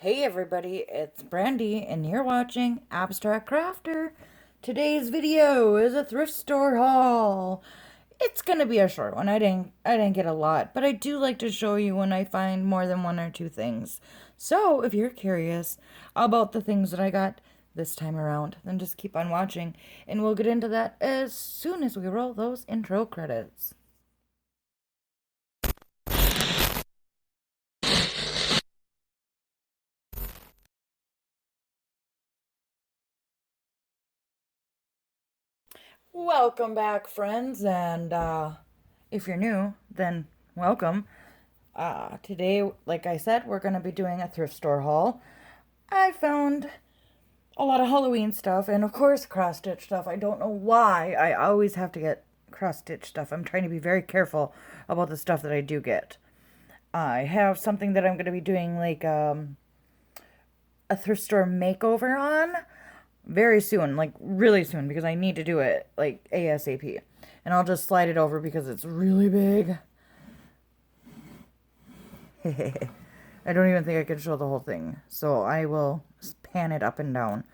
Hey everybody, it's Brandy and you're watching Abstract Crafter. Today's video is a thrift store haul. It's gonna be a short one. I didn't get a lot, but I do like to show you when I find more than one or two things. So if you're curious about the things that I got this time around, then just keep on watching and we'll get into that as soon as we roll those intro credits. Welcome back, friends, and if you're new, then welcome. Today, like I said, we're going to be doing a thrift store haul. I found a lot of Halloween stuff and, of course, cross-stitch stuff. I don't know why I always have to get cross-stitch stuff. I'm trying to be very careful about the stuff that I do get. I have something that I'm going to be doing like a thrift store makeover on very soon, like really soon, because I need to do it like ASAP. And I'll just slide it over because it's really big. I don't even think I can show the whole thing, so I will pan it up and down.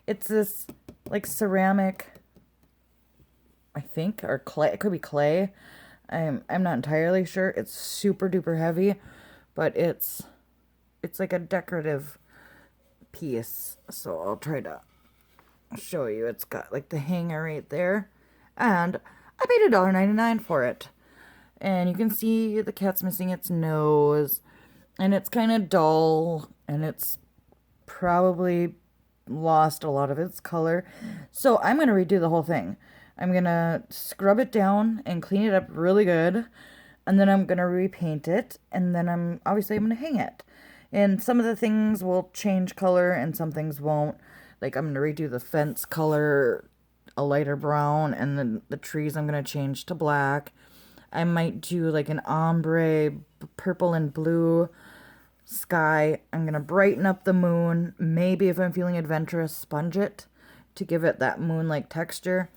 It's this like ceramic, I think, or clay. It could be clay. I'm not entirely sure. It's super duper heavy, but it's like a decorative piece. So I'll try to show you. It's got like the hanger right there, and I paid $1.99 for it. And you can see the cat's missing its nose, and it's kind of dull, and it's probably lost a lot of its color. So I'm going to redo the whole thing. I'm going to scrub it down and clean it up really good, and then I'm going to repaint it, and then I'm going to hang it. And some of the things will change color and some things won't. Like I'm going to redo the fence color a lighter brown, and then the trees I'm going to change to black. I might do like an ombre purple and blue sky. I'm going to brighten up the moon. Maybe if I'm feeling adventurous, sponge it to give it that moon-like texture.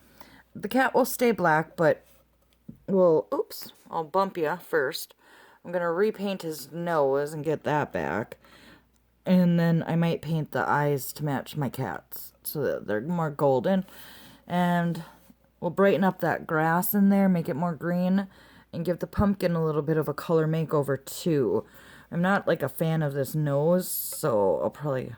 The cat will stay black, but I'll bump you first. I'm going to repaint his nose and get that back. And then I might paint the eyes to match my cat's so that they're more golden. And we'll brighten up that grass in there, make it more green, and give the pumpkin a little bit of a color makeover too. I'm not like a fan of this nose, so I'll probably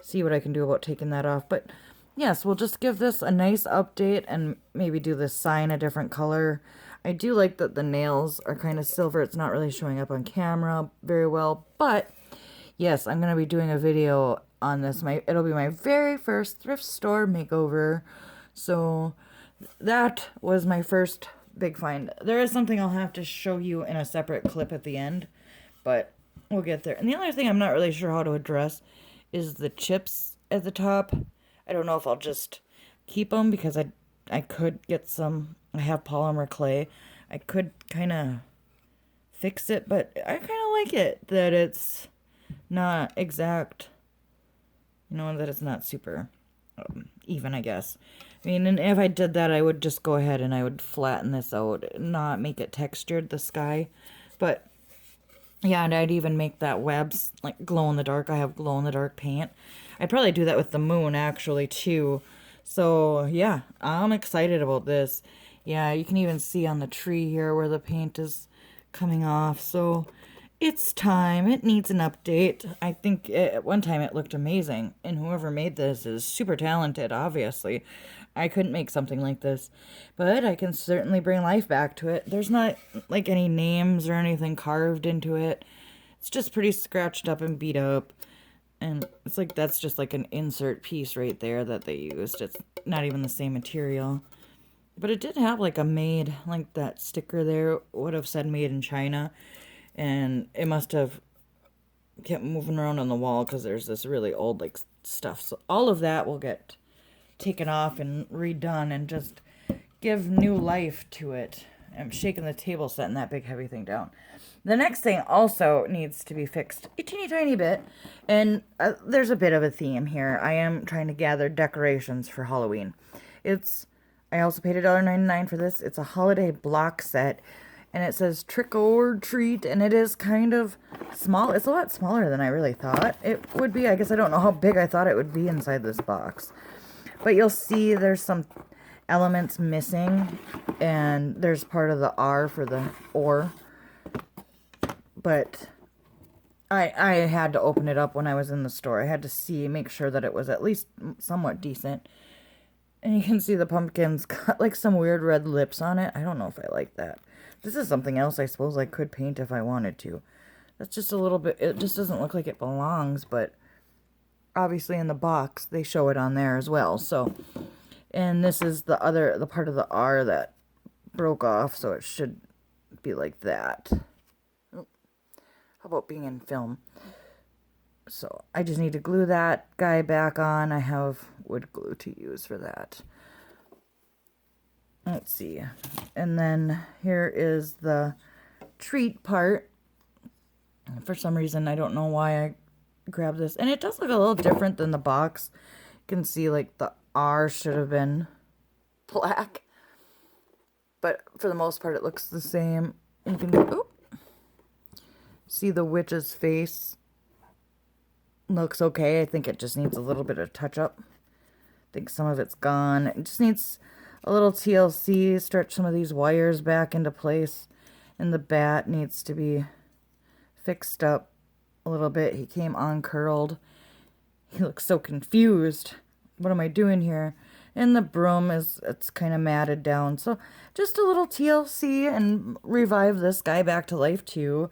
see what I can do about taking that off. But yes, we'll just give this a nice update and maybe do this sign a different color. I do like that the nails are kind of silver. It's not really showing up on camera very well, but yes, I'm going to be doing a video on this. It'll be my very first thrift store makeover. So that was my first big find. There is something I'll have to show you in a separate clip at the end, but we'll get there. And the other thing I'm not really sure how to address is the chips at the top. I don't know if I'll just keep them because I could get some. I have polymer clay. I could kind of fix it, but I kind of like it that it's not exact, that it's not super even, I guess. I mean, and if I did that, I would just go ahead and I would flatten this out, not make it textured, the sky. But yeah, and I'd even make that webs like glow in the dark. I have glow in the dark paint. I'd probably do that with the moon actually too. So yeah, I'm excited about this. Yeah, you can even see on the tree here where the paint is coming off. So it's time. It needs an update. I think at one time it looked amazing, and whoever made this is super talented, obviously. I couldn't make something like this, but I can certainly bring life back to it. There's not like any names or anything carved into it. It's just pretty scratched up and beat up, and it's like that's just like an insert piece right there that they used. It's not even the same material, but it did have like a made, like that sticker there would have said made in China. And it must have kept moving around on the wall because there's this really old like stuff. So all of that will get taken off and redone and just give new life to it. I'm shaking the table setting that big heavy thing down. The next thing also needs to be fixed a teeny tiny bit. And there's a bit of a theme here. I am trying to gather decorations for Halloween. I also paid $1.99 for this. It's a holiday block set. And it says trick or treat, and it is kind of small. It's a lot smaller than I really thought it would be. I guess I don't know how big I thought it would be inside this box. But you'll see there's some elements missing, and there's part of the R for the or. But I had to open it up when I was in the store. I had to make sure that it was at least somewhat decent. And you can see the pumpkin's got like some weird red lips on it. I don't know if I like that. This is something else I suppose I could paint if I wanted to. That's just a little bit, it just doesn't look like it belongs, but obviously in the box they show it on there as well. So, and this is the part of the R that broke off, so it should be like that. How about being in film? So I just need to glue that guy back on. I have wood glue to use for that. Let's see. And then here is the treat part. For some reason, I don't know why I grabbed this. And it does look a little different than the box. You can see like the R should have been black. But for the most part, it looks the same. You can see the witch's face. Looks okay. I think it just needs a little bit of touch up. I think some of it's gone. It just needs a little TLC. Stretch some of these wires back into place. And the bat needs to be fixed up a little bit. He came uncurled. He looks so confused. What am I doing here? And the broom it's kind of matted down. So just a little TLC and revive this guy back to life too.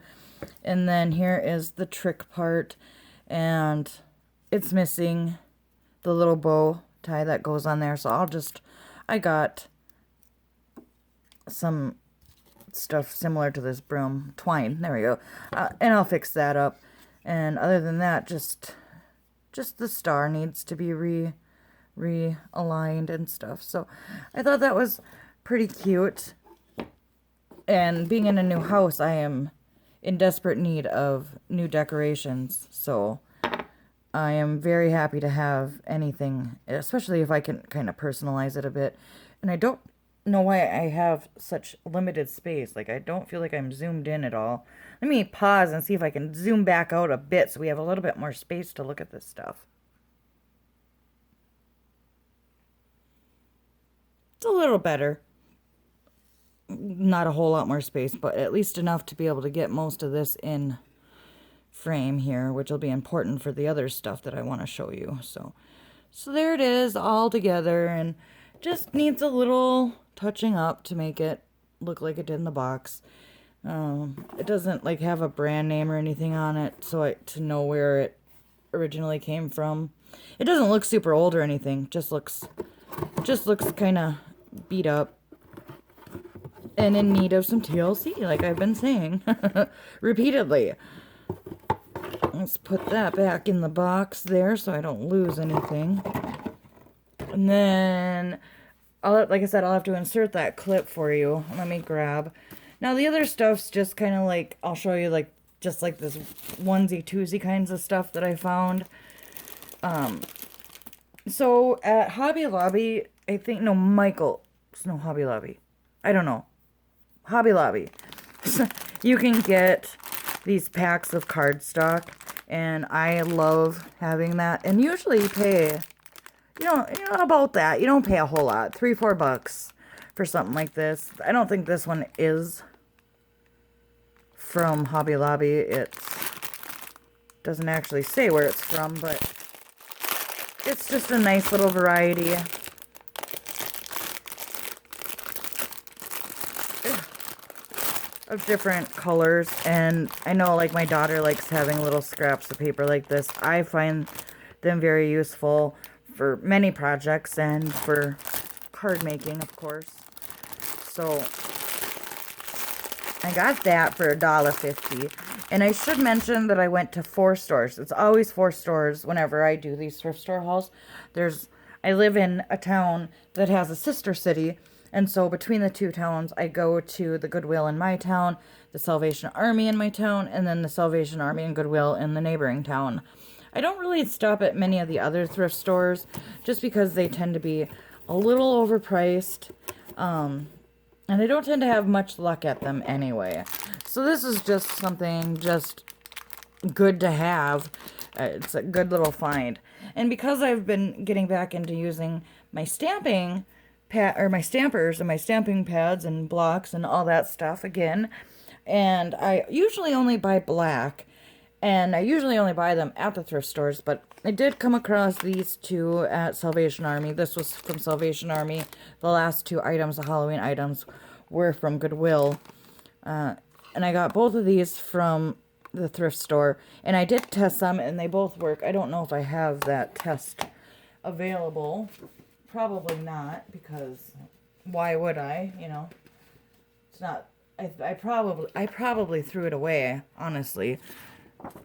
And then here is the trick part. And it's missing the little bow tie that goes on there. So I got some stuff similar to this broom. Twine. There we go. And I'll fix that up. And other than that, just the star needs to be realigned and stuff. So I thought that was pretty cute. And being in a new house, I am in desperate need of new decorations. So I am very happy to have anything, especially if I can kind of personalize it a bit. And I don't know why I have such limited space. Like, I don't feel like I'm zoomed in at all. Let me pause and see if I can zoom back out a bit so we have a little bit more space to look at this stuff. It's a little better. Not a whole lot more space, but at least enough to be able to get most of this in frame here, which will be important for the other stuff that I want to show you. So there it is all together, and just needs a little touching up to make it look like it did in the box. It doesn't like have a brand name or anything on it, so to know where it originally came from. It doesn't look super old or anything. Just looks kind of beat up and in need of some TLC, like I've been saying repeatedly. Let's put that back in the box there so I don't lose anything. And then, like I said, I'll have to insert that clip for you. Let me grab. Now, the other stuff's just kind of like, I'll show you like, just like this onesie-twosie kinds of stuff that I found. So at Hobby Lobby, I think, no, Hobby Lobby. I don't know. Hobby Lobby. You can get these packs of cardstock, and I love having that. And usually you pay, you know about that. You don't pay a whole lot, $3-4 for something like this. I don't think this one is from Hobby Lobby. It doesn't actually say where it's from, but it's just a nice little variety of different colors. And I know, like, my daughter likes having little scraps of paper like this. I find them very useful for many projects and for card making, of course. So I got that for $1.50. And I should mention that I went to 4 stores. It's always 4 stores whenever I do these thrift store hauls. I live in a town that has a sister city. And so between the 2 towns, I go to the Goodwill in my town, the Salvation Army in my town, and then the Salvation Army and Goodwill in the neighboring town. I don't really stop at many of the other thrift stores just because they tend to be a little overpriced. And I don't tend to have much luck at them anyway. So this is just something just good to have. It's a good little find. And because I've been getting back into using my stamping pad, or my stampers and my stamping pads and blocks and all that stuff again, and I usually only buy black, and I usually only buy them at the thrift stores, but I did come across these two at Salvation Army. This was from Salvation Army. The last two items, the Halloween items, were from Goodwill. And I got both of these from the thrift store. And I did test them, and they both work. I don't know if I have that test available. Probably not, because why would I? You know, it's not... I probably threw it away, honestly.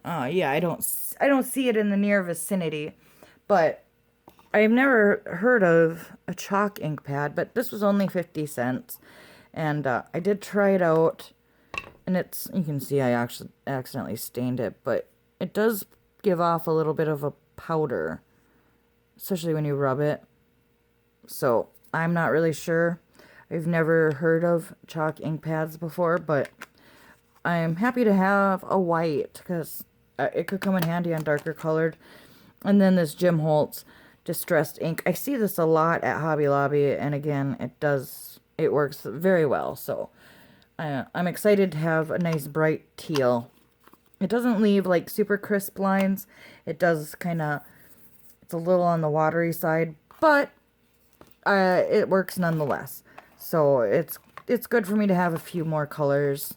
Yeah, I don't see it in the near vicinity, but I've never heard of a chalk ink pad, but this was only 50 cents, and I did try it out, and you can see I actually accidentally stained it, but it does give off a little bit of a powder, especially when you rub it, so I'm not really sure. I've never heard of chalk ink pads before, but I'm happy to have a white because it could come in handy on darker colored. And then this Jim Holtz distressed ink. I see this a lot at Hobby Lobby, and again, it works very well. So I'm excited to have a nice bright teal. It doesn't leave like super crisp lines. It does it's a little on the watery side, but it works nonetheless. So it's good for me to have a few more colors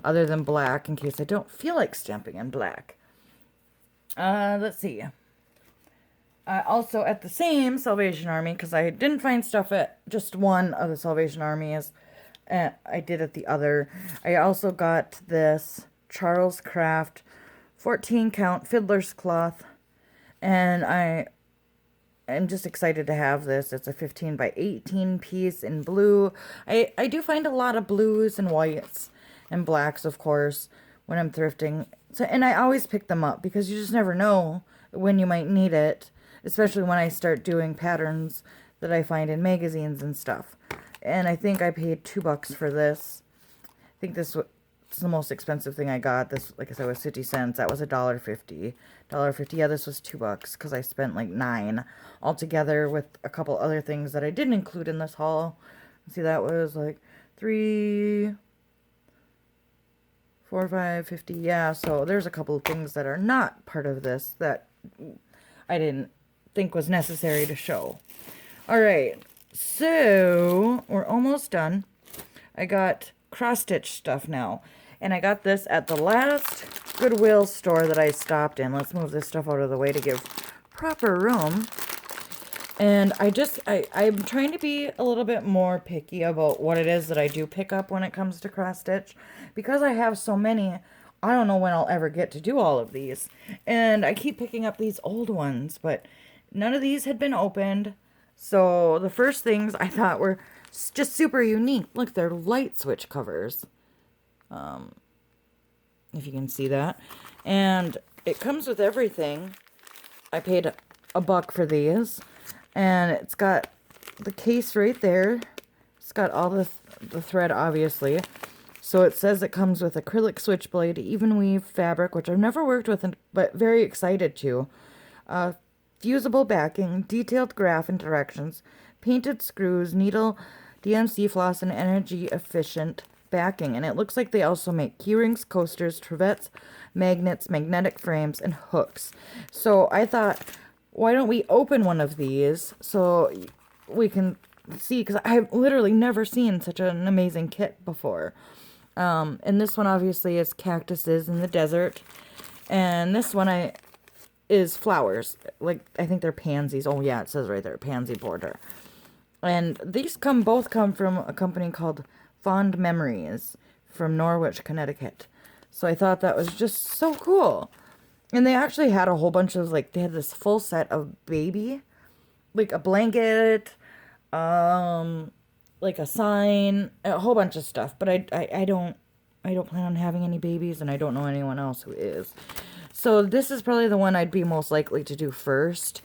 other than black in case I don't feel like stamping in black. Let's see. Also at the same Salvation Army, because I didn't find stuff at just one of the Salvation Armies. I did at the other. I also got this Charles Craft 14 count fiddler's cloth. And I'm just excited to have this. It's a 15 by 18 piece in blue. I do find a lot of blues and whites and blacks, of course, when I'm thrifting. So, and I always pick them up because you just never know when you might need it, especially when I start doing patterns that I find in magazines and stuff. And I think I paid $2 for this. I think this was the most expensive thing I got. This, like I said, was 50 cents. That was $1.50. $1.50. Yeah, this was $2 because I spent like $9 altogether with a couple other things that I didn't include in this haul. See, that was like $3, $4, $5, $50. Yeah, so there's a couple of things that are not part of this that I didn't think was necessary to show. All right, so we're almost done. I got cross-stitch stuff now. And I got this at the last Goodwill store that I stopped in. Let's move this stuff out of the way to give proper room. And I'm trying to be a little bit more picky about what it is that I do pick up when it comes to cross-stitch. Because I have so many, I don't know when I'll ever get to do all of these. And I keep picking up these old ones, but none of these had been opened. So the first things I thought were just super unique. Look, they're light switch covers. If you can see that. And it comes with everything. I paid $1 for these. And it's got the case right there. It's got all the thread, obviously. So it says it comes with acrylic switchblade, even weave fabric, which I've never worked with, but very excited to. Fusible backing, detailed graph and directions, painted screws, needle, DMC floss, and energy efficient backing. And it looks like they also make keyrings, coasters, trevettes, magnets, magnetic frames, and hooks. So I thought, why don't we open one of these so we can see, because I've literally never seen such an amazing kit before. And this one obviously is cactuses in the desert, and this one is flowers, like I think they're pansies. Oh yeah, it says right there, pansy border. And these both come from a company called Fond Memories from Norwich, Connecticut. So I thought that was just so cool. And they actually had a whole bunch of, like, they had this full set of baby, like a blanket, like a sign, a whole bunch of stuff. But I don't plan on having any babies, and I don't know anyone else who is. So this is probably the one I'd be most likely to do first.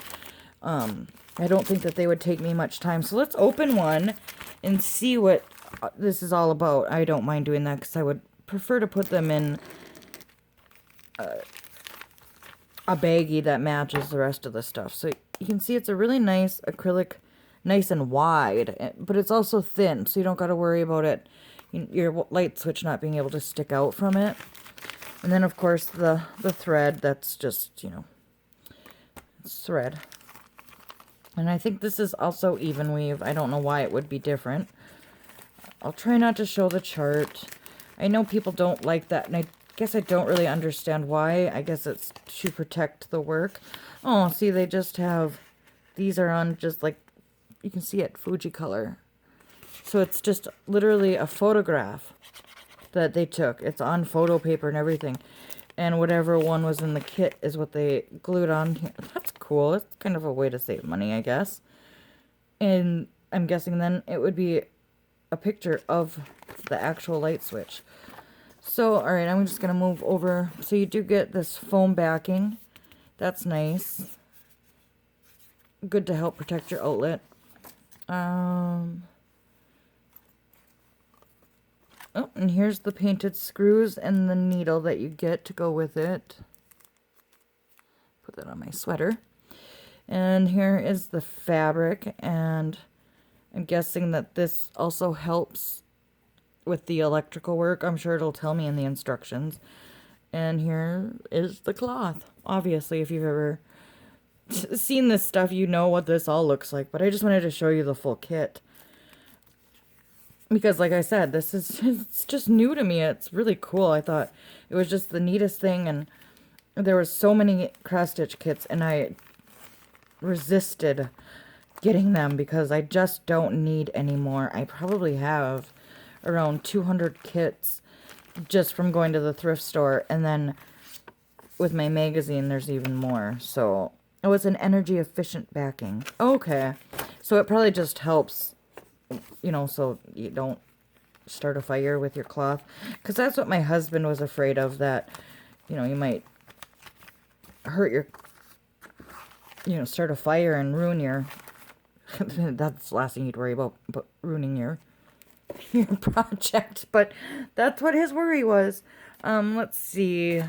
I don't think that they would take me much time. So let's open one and see what this is all about. I don't mind doing that because I would prefer to put them in a baggie that matches the rest of the stuff. So you can see it's a really nice acrylic, nice and wide, but it's also thin, so you don't got to worry about it, your light switch not being able to stick out from it. And then, of course, the thread, that's just, you know, it's thread. And I think this is also even weave. I don't know why it would be different. I'll try not to show the chart. I know people don't like that, and I guess I don't really understand why. I guess it's to protect the work. Oh, see, they just have, these are on just like, you can see it, Fuji color. So it's just literally a photograph that they took. It's on photo paper and everything. And whatever one was in the kit is what they glued on here. That's cool. It's kind of a way to save money, I guess. And I'm guessing then it would be a picture of the actual light switch. So, alright, I'm just going to move over. So you do get this foam backing. That's nice. Good to help protect your outlet. Oh, and here's the painted screws and the needle that you get to go with it. Put that on my sweater. And here is the fabric, and I'm guessing that this also helps with the electrical work. I'm sure it'll tell me in the instructions. And here is the cloth. Obviously, if you've ever seen this stuff, you know what this all looks like. But I just wanted to show you the full kit. Because, like I said, it's just new to me. It's really cool. I thought it was just the neatest thing. And there were so many cross-stitch kits, and I resisted getting them because I just don't need any more. I probably have around 200 kits just from going to the thrift store, and then with my magazine there's even more. So oh, it's an energy efficient backing. Okay, so it probably just helps, you know, so you don't start a fire with your cloth, because that's what my husband was afraid of, that, you know, you might hurt your, you know, start a fire and ruin your that's the last thing you'd worry about, but ruining your project. But that's what his worry was. Let's see.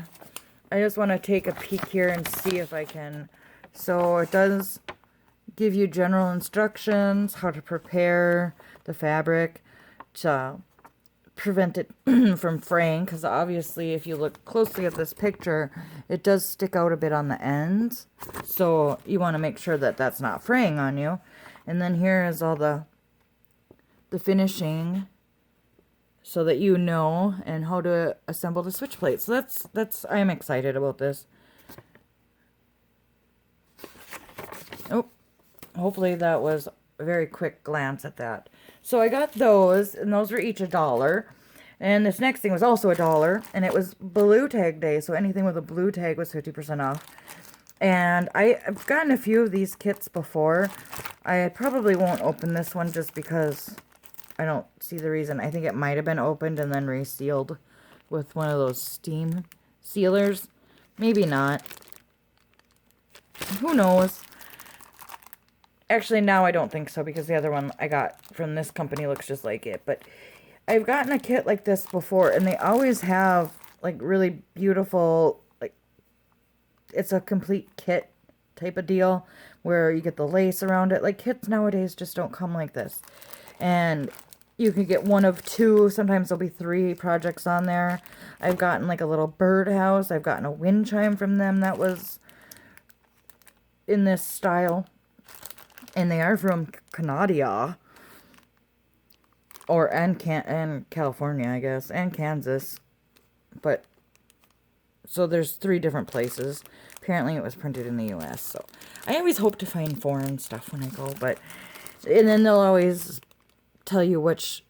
I just want to take a peek here and see if I can. So it does give you general instructions, how to prepare the fabric to prevent it from fraying, because obviously if you look closely at this picture, it does stick out a bit on the ends. So you want to make sure that that's not fraying on you. And then here is all the finishing, so that you know, and how to assemble the switch plate. So that's I'm excited about this. Oh, hopefully that was a very quick glance at that. So I got those, and those were each $1. And this next thing was also $1, and it was blue tag day, so anything with a blue tag was 50% off. And I've gotten a few of these kits before. I probably won't open this one just because I don't see the reason. I think it might have been opened and then resealed with one of those steam sealers. Maybe not. Who knows? Actually, now I don't think so, because the other one I got from this company looks just like it. But I've gotten a kit like this before, and they always have, like, really beautiful, like, it's a complete kit type of deal where you get the lace around it. Like, kits nowadays just don't come like this. And you can get one of two. Sometimes there'll be 3 projects on there. I've gotten, like, a little birdhouse. I've gotten a wind chime from them that was in this style. And they are from Canada. And California, I guess. And Kansas. But, so there's 3 different places. Apparently it was printed in the U.S. So, I always hope to find foreign stuff when I go. But, and then they'll always tell you which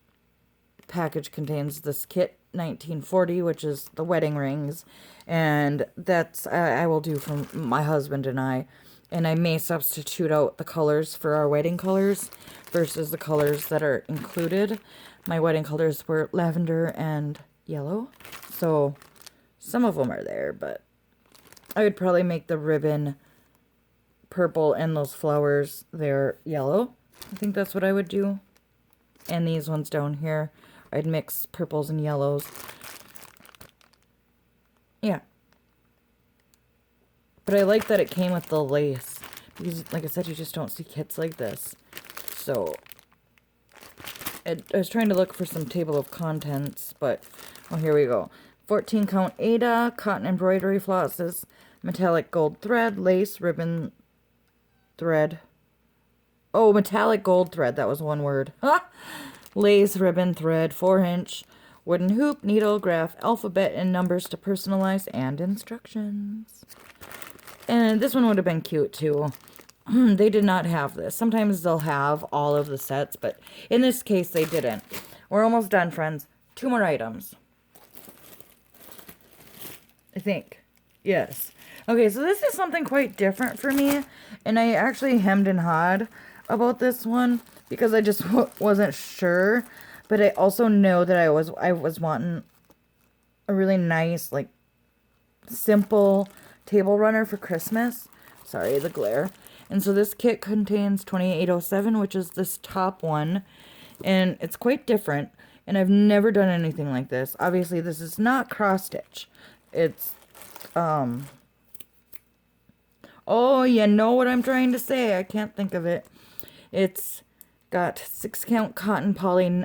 package contains this kit 1940, which is the wedding rings. And that's, I will do for my husband and I. And I may substitute out the colors for our wedding colors versus the colors that are included. My wedding colors were lavender and yellow. So some of them are there, but I would probably make the ribbon purple and those flowers, they're yellow. I think that's what I would do. And these ones down here, I'd mix purples and yellows. Yeah. But I like that it came with the lace. Because, like I said, you just don't see kits like this. So, I was trying to look for some table of contents, but, oh, here we go. 14 count Ada, cotton embroidery flosses, metallic gold thread, lace, ribbon, thread. Oh, metallic gold thread, that was one word. Ha! Lace, ribbon, thread, 4-inch, wooden hoop, needle, graph, alphabet, and numbers to personalize, and instructions. And this one would have been cute, too. They did not have this. Sometimes they'll have all of the sets, but in this case, they didn't. We're almost done, friends. 2 more items. I think. Yes. Okay, so this is something quite different for me, and I actually hemmed and hawed about this one because I just wasn't sure, but I also know that I was wanting a really nice, like, simple table runner for Christmas. Sorry, the glare. And so this kit contains 2807, which is this top one, and it's quite different, and I've never done anything like this. Obviously, this is not cross-stitch. It's, oh, you know what I'm trying to say. I can't think of it. It's got 6 count cotton poly,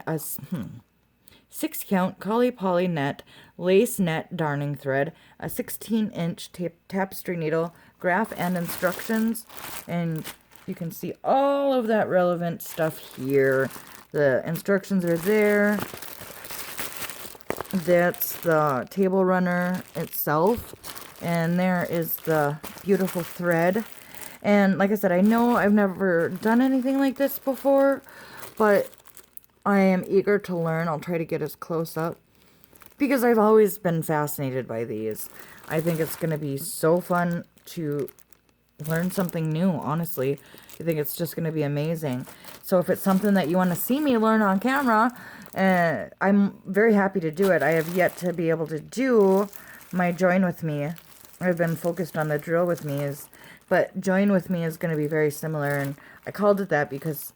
6 count poly net, lace net darning thread, a 16-inch tapestry needle, graph and instructions, and you can see all of that relevant stuff here. The instructions are there. That's the table runner itself, and there is the beautiful thread. And like I said, I know I've never done anything like this before, but I am eager to learn. I'll try to get as close up because I've always been fascinated by these. I think it's going to be so fun to learn something new, honestly. I think it's just going to be amazing. So if it's something that you want to see me learn on camera, I'm very happy to do it. I have yet to be able to do my join with me. I've been focused on the drill with me, but join with me is going to be very similar, and I called it that because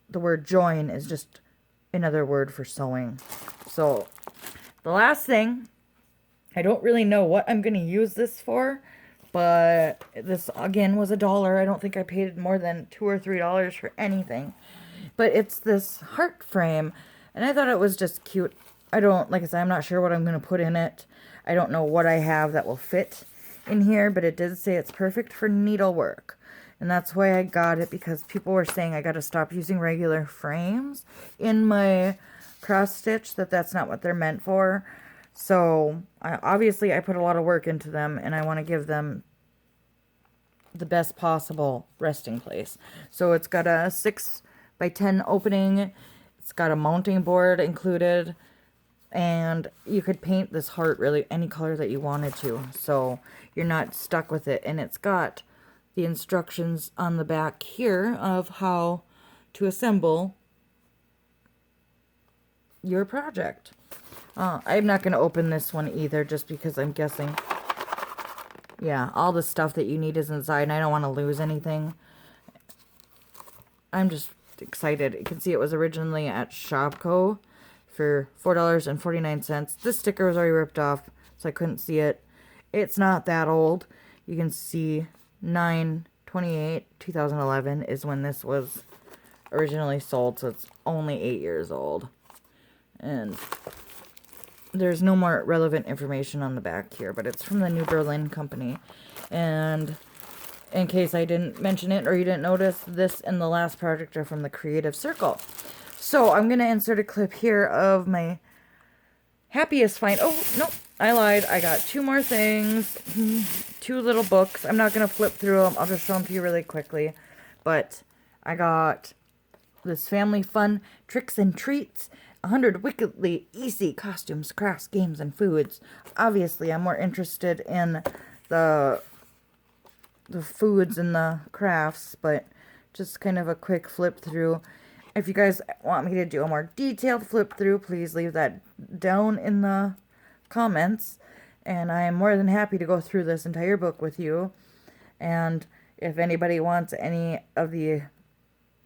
the word join is just another word for sewing. So the last thing, I don't really know what I'm going to use this for, but this again was $1. I don't think I paid more than $2 or $3 for anything. But it's this heart frame, and I thought it was just cute. Like I said, I'm not sure what I'm going to put in it. I don't know what I have that will fit in here, but it did say it's perfect for needlework. And that's why I got it, because people were saying I got to stop using regular frames in my cross stitch, that's not what they're meant for. So obviously I put a lot of work into them, and I want to give them the best possible resting place. So it's got a 6x10 opening. It's got a mounting board included, and you could paint this heart really any color that you wanted to, so you're not stuck with it. And it's got the instructions on the back here of how to assemble your project. I'm not going to open this one either, just because I'm guessing, yeah, all the stuff that you need is inside, and I don't want to lose anything. I'm just excited. You can see it was originally at Shopko for $4.49. This sticker was already ripped off, so I couldn't see it. It's not that old. You can see 9/28/2011 is when this was originally sold, so it's only 8 years old. And there's no more relevant information on the back here, but it's from the New Berlin company. And in case I didn't mention it or you didn't notice, this and the last project are from the Creative Circle. So I'm going to insert a clip here of my happiest find. Oh, no, I lied. I got 2 more things. 2 little books. I'm not going to flip through them. I'll just show them to you really quickly. But I got this Family Fun Tricks and Treats. 100 wickedly easy costumes, crafts, games, and foods. Obviously, I'm more interested in the foods and the crafts, but just kind of a quick flip through. If you guys want me to do a more detailed flip through, please leave that down in the comments, and I am more than happy to go through this entire book with you. And if anybody wants any of the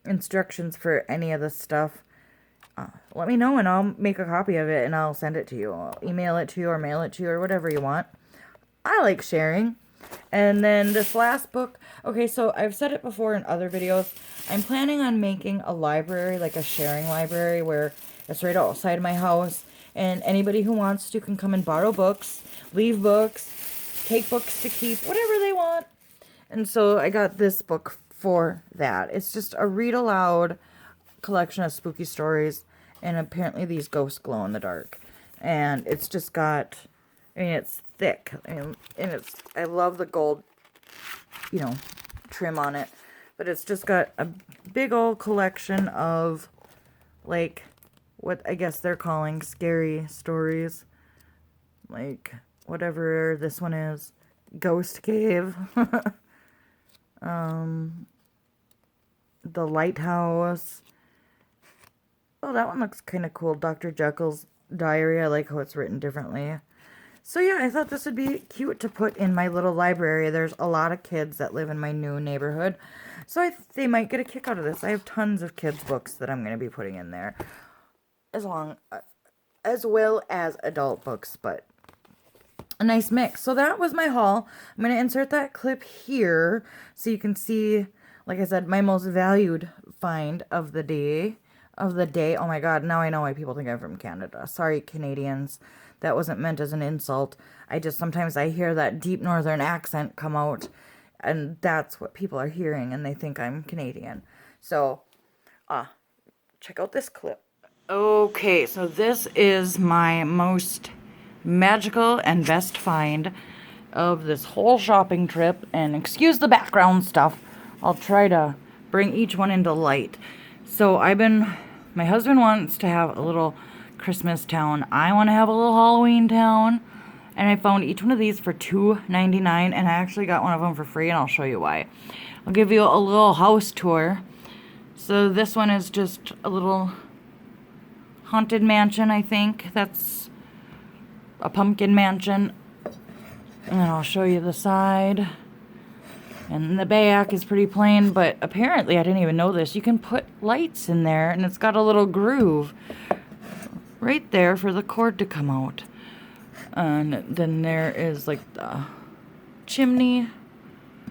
instructions for any of this stuff, let me know and I'll make a copy of it and I'll send it to you. I'll email it to you or mail it to you or whatever you want. I like sharing. And then this last book, okay, so I've said it before in other videos. I'm planning on making a library, like a sharing library, where it's right outside my house. And anybody who wants to can come and borrow books, leave books, take books to keep, whatever they want. And so I got this book for that. It's just a read aloud collection of spooky stories. And apparently these ghosts glow in the dark. And it's just got, I mean, it's thick. And it's, I love the gold, you know, trim on it. But it's just got a big old collection of, like, what I guess they're calling scary stories. Like, whatever this one is. Ghost Cave. The Lighthouse. Oh, that one looks kind of cool. Dr. Jekyll's Diary. I like how it's written differently. So yeah, I thought this would be cute to put in my little library. There's a lot of kids that live in my new neighborhood. So they might get a kick out of this. I have tons of kids' books that I'm going to be putting in there. As well as adult books, but a nice mix. So that was my haul. I'm going to insert that clip here so you can see, like I said, my most valued find of the day. Oh my god, now I know why people think I'm from Canada. Sorry, Canadians. That wasn't meant as an insult. Sometimes I hear that deep northern accent come out, and that's what people are hearing, and they think I'm Canadian. So, check out this clip. Okay, so this is my most magical and best find of this whole shopping trip, and excuse the background stuff. I'll try to bring each one into light. So my husband wants to have a little Christmas town. I want to have a little Halloween town. And I found each one of these for $2.99, and I actually got one of them for free, and I'll show you why. I'll give you a little house tour. So this one is just a little haunted mansion, I think. That's a pumpkin mansion. And I'll show you the side. And the back is pretty plain, but apparently, I didn't even know this, you can put lights in there, and it's got a little groove right there for the cord to come out. And then there is like the chimney.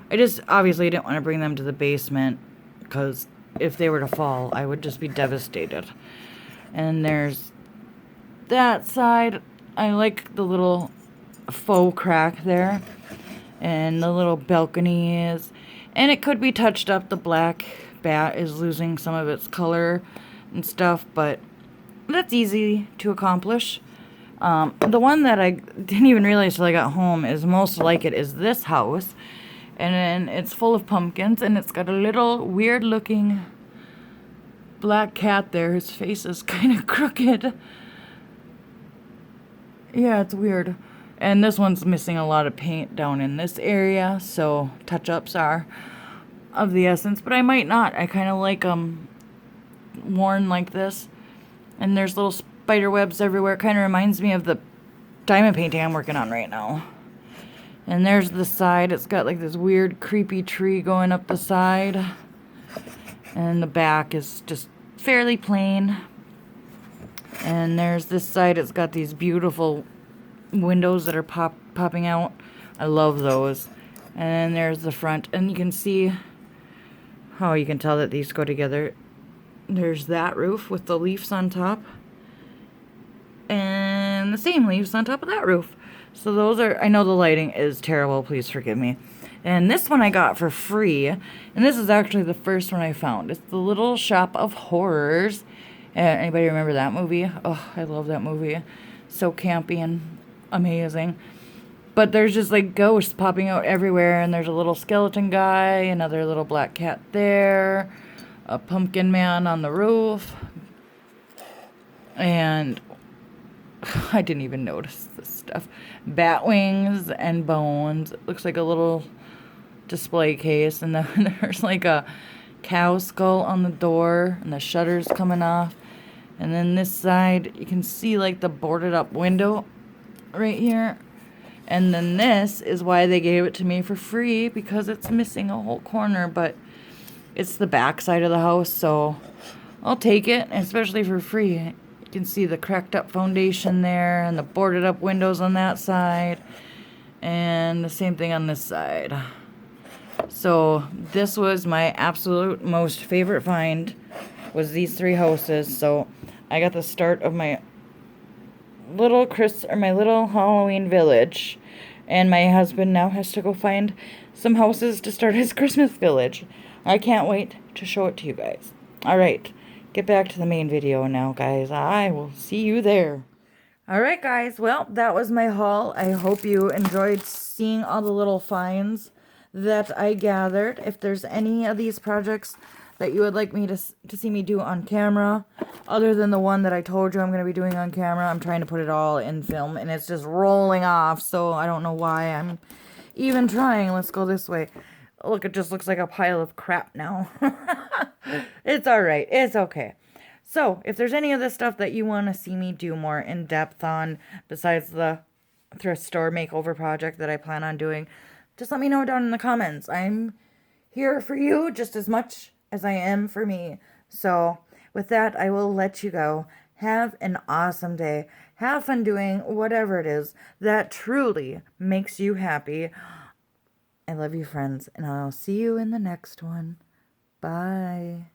I just obviously didn't want to bring them to the basement, because if they were to fall, I would just be devastated. And there's that side. I like the little faux crack there. And the little balconies. And it could be touched up. The black bat is losing some of its color and stuff, but that's easy to accomplish. The one that I didn't even realize till I got home is most like it is this house. And then it's full of pumpkins, and it's got a little weird looking black cat there. His face is kind of crooked. Yeah, it's weird. And this one's missing a lot of paint down in this area, so touch-ups are of the essence. But I might not. I kind of like them worn like this. And there's little spider webs everywhere. It kind of reminds me of the diamond painting I'm working on right now. And there's the side. It's got like this weird creepy tree going up the side. And the back is just fairly plain. And there's this side. It's got these beautiful windows that are popping out. I love those. And then there's the front, and you can see how you can tell that these go together. There's that roof with the leaves on top, and the same leaves on top of that roof. So those are, I know the lighting is terrible, please forgive me. And this one I got for free, and this is actually the first one I found. It's the Little Shop of Horrors. Anybody remember that movie? Oh, I love that movie. So campy and amazing. But there's just like ghosts popping out everywhere, and there's a little skeleton guy, another little black cat there, a pumpkin man on the roof, and I didn't even notice this stuff. Bat wings and bones. It looks like a little display case, and then there's like a cow skull on the door, and the shutters coming off. And then this side, you can see like the boarded up window right here. And then this is why they gave it to me for free, because it's missing a whole corner, but it's the back side of the house, so I'll take it, especially for free. You can see the cracked up foundation there and the boarded up windows on that side. And the same thing on this side. So this was my absolute most favorite find, was these 3 houses. So I got the start of my little Halloween village, and my husband now has to go find some houses to start his Christmas village. I can't wait to show it to you guys. All right, get back to the main video now, guys. I will see you there. All right, guys. Well, that was my haul. I hope you enjoyed seeing all the little finds that I gathered. If there's any of these projects that you would like me to see me do on camera, other than the one that I told you I'm going to be doing on camera, I'm trying to put it all in film, and it's just rolling off, so I don't know why I'm even trying. Let's go this way. Look, it just looks like a pile of crap now. It's all right. It's okay. So, if there's any of this stuff that you want to see me do more in depth on, besides the thrift store makeover project that I plan on doing, just let me know down in the comments. I'm here for you just as much as I am for me. So, with that, I will let you go. Have an awesome day. Have fun doing whatever it is that truly makes you happy. I love you, friends, and I'll see you in the next one. Bye.